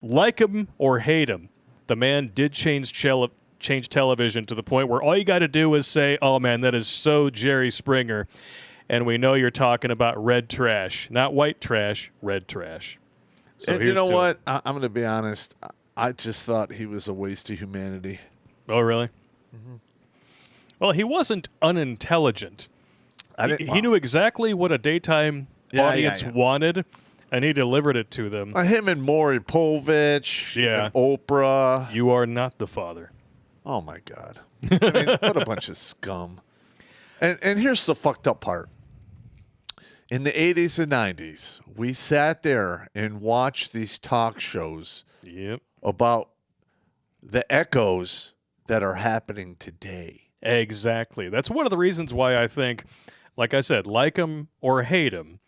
like him or hate him, the man did change television to the point where all you got to do is say, "Oh man, that is so Jerry Springer," and we know you're talking about red trash, not white trash, red trash. So and you know what? I'm going to be honest. I just thought he was a waste of humanity. Oh, really? Mm-hmm. Well, he wasn't unintelligent. He knew exactly what a daytime audience wanted, and he delivered it to them. Him and Maury Povich, and Oprah. You are not the father. Oh, my God. I mean, what a bunch of scum. And here's the fucked up part. In the 80s and 90s, we sat there and watched these talk shows about the echoes that are happening today. Exactly. That's one of the reasons why I think, like I said, like him or hate him,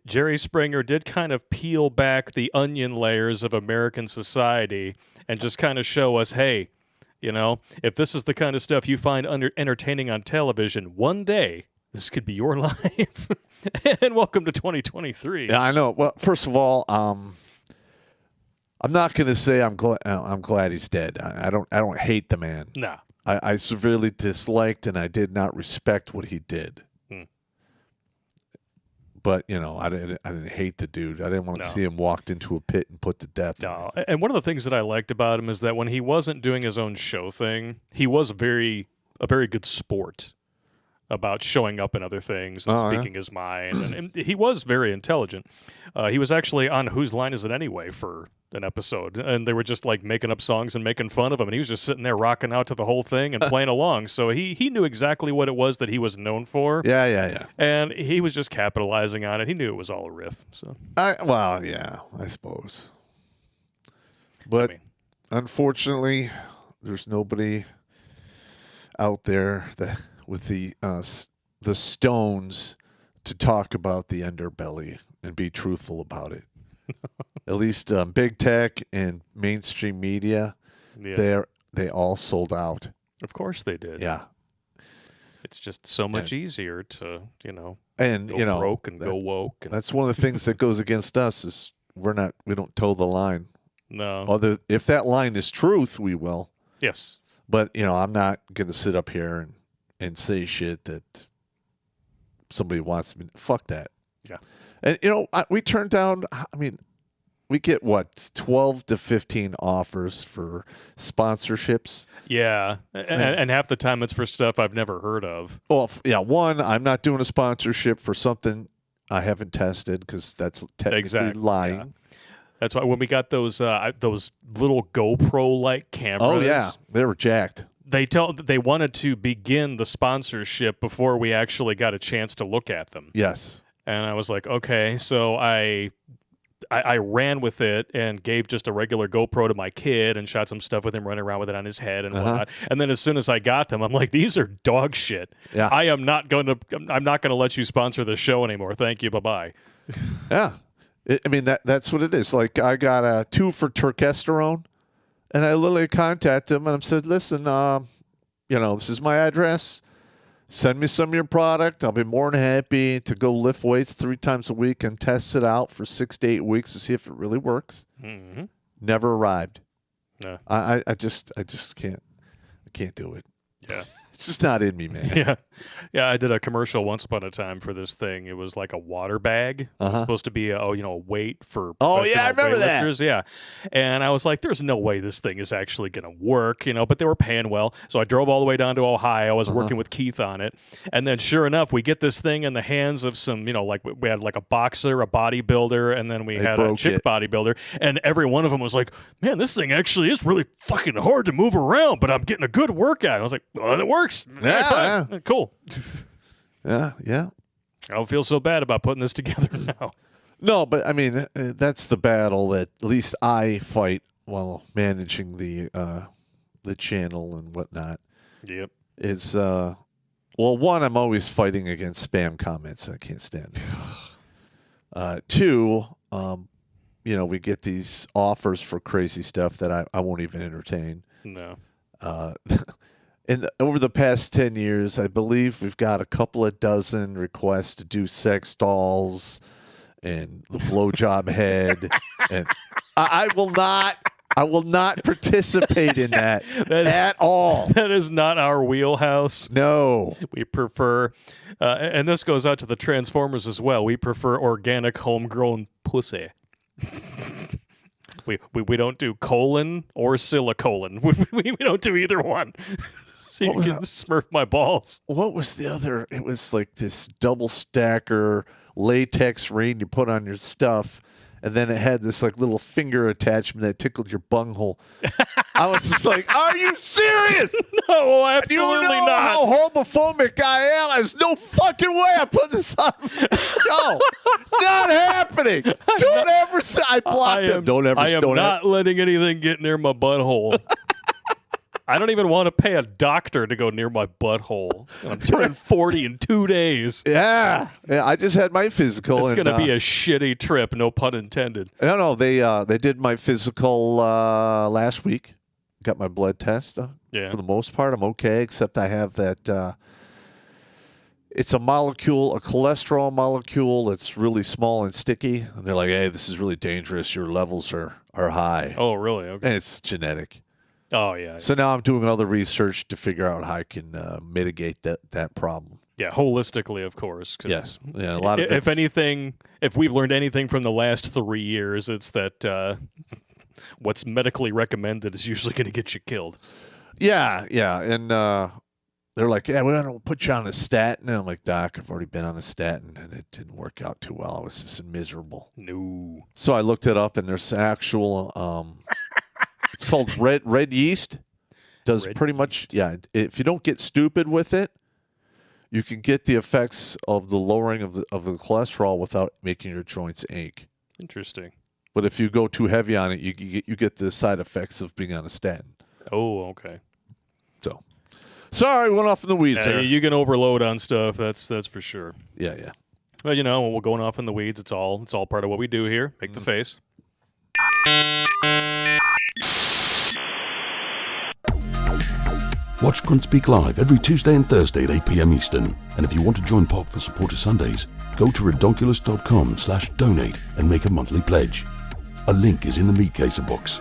Jerry Springer did kind of peel back the onion layers of American society and just kind of show us, hey, you know, if this is the kind of stuff you find entertaining on television, one day this could be your life. And welcome to 2023. Yeah, I know. Well, first of all, I'm not going to say I'm glad he's dead. I don't hate the man. No. I severely disliked and I did not respect what he did. But, you know, I didn't hate the dude. I didn't want to see him walked into a pit and put to death. No. And one of the things that I liked about him is that when he wasn't doing his own show thing, he was a very good sport about showing up in other things and speaking his mind. And he was very intelligent. He was actually on Whose Line Is It Anyway for an episode. And they were just like making up songs and making fun of him. And he was just sitting there rocking out to the whole thing and playing along. So he knew exactly what it was that he was known for. Yeah. And he was just capitalizing on it. He knew it was all a riff. So I suppose. But unfortunately, there's nobody out there that with the stones to talk about the underbelly and be truthful about it. At least big tech and mainstream media, they all sold out. Of course they did. Yeah. It's just so much easier to, go broke and go woke. And that's one of the things that goes against us is we don't toe the line. No. If that line is truth, we will. Yes. But, I'm not going to sit up here and say shit that somebody wants me. Fuck that. Yeah. And, we turned down, we get 12 to 15 offers for sponsorships. Yeah. And half the time it's for stuff I've never heard of. Well, one, I'm not doing a sponsorship for something I haven't tested because that's technically lying. Yeah. That's why when we got those little GoPro-like cameras. Oh, yeah. They were jacked. They wanted to begin the sponsorship before we actually got a chance to look at them. Yes. And I was like, okay, so I ran with it and gave just a regular GoPro to my kid and shot some stuff with him running around with it on his head and whatnot. And then as soon as I got them, I'm like, these are dog shit. Yeah. I'm not going to let you sponsor the show anymore. Thank you. Bye-bye. Yeah. That's what it is. Like I got a 2 for turkesterone. And I literally contacted him and I said, listen, this is my address. Send me some of your product. I'll be more than happy to go lift weights 3 times a week and test it out for 6 to 8 weeks to see if it really works. Mm-hmm. Never arrived. No. I just can't. I can't do it. Yeah. It's just not in me, man. Yeah. I did a commercial once upon a time for this thing. It was like a water bag. It was supposed to be a weight for. Oh yeah, I remember that. Yeah, and I was like, "There's no way this thing is actually going to work," But they were paying well, so I drove all the way down to Ohio. I was working with Keith on it, and then sure enough, we get this thing in the hands of some, like we had like a boxer, a bodybuilder, and then we had a chick bodybuilder, and every one of them was like, "Man, this thing actually is really fucking hard to move around, but I'm getting a good workout." And I was like, "Well, it works." Yeah. Cool. Yeah. I don't feel so bad about putting this together now. No, but that's the battle that at least I fight while managing the channel and whatnot. Yep. Is one, I'm always fighting against spam comments. I can't stand it. 2, we get these offers for crazy stuff that I won't even entertain. No. And over the past 10 years, I believe we've got a couple of dozen requests to do sex dolls and the blowjob head. And I will not. I will not participate in that at all. That is not our wheelhouse. No. We prefer, and this goes out to the Transformers as well. We prefer organic, homegrown pussy. We don't do colon or silicolon. We don't do either one. So you can smurf my balls. What was the other? It was like this double stacker latex ring you put on your stuff. And then it had this like little finger attachment that tickled your bunghole. I was just like, "Are you serious? No, absolutely you know not. How homophobic I am? There's no fucking way I put this on. No, not happening. Don't ever say I blocked them. Don't ever. I am not letting anything get near my butthole. I don't even want to pay a doctor to go near my butthole. I'm turning 40 in 2 days. Yeah, I just had my physical. It's going to be a shitty trip, no pun intended. No, they did my physical last week. Got my blood test. For the most part, I'm okay, except I have that. It's a molecule, a cholesterol molecule that's really small and sticky. And they're like, "Hey, this is really dangerous. Your levels are high." Oh, really? Okay. And it's genetic. Oh, yeah. So now I'm doing other research to figure out how I can mitigate that problem. Yeah, holistically, of course. Yes. Yeah, a lot of if anything, if we've learned anything from the last 3 years, it's that what's medically recommended is usually going to get you killed. Yeah. And they're like, "Yeah, we're going to put you on a statin." And I'm like, "Doc, I've already been on a statin, and it didn't work out too well. I was just miserable." No. So I looked it up, and there's actual... it's called red yeast. Does pretty much, if you don't get stupid with it, you can get the effects of the lowering of the cholesterol without making your joints ache. Interesting. But if you go too heavy on it, you get the side effects of being on a statin. Oh, okay. So, sorry, went off in the weeds there. You can overload on stuff. That's for sure. Yeah. Well, when we're going off in the weeds, it's all part of what we do here. Make the face. Watch Grunt Speak live every Tuesday and Thursday at 8 p.m. Eastern. And if you want to join Popp for Supporter Sundays, go to redonkulous.com/donate and make a monthly pledge. A link is in the meat caser box.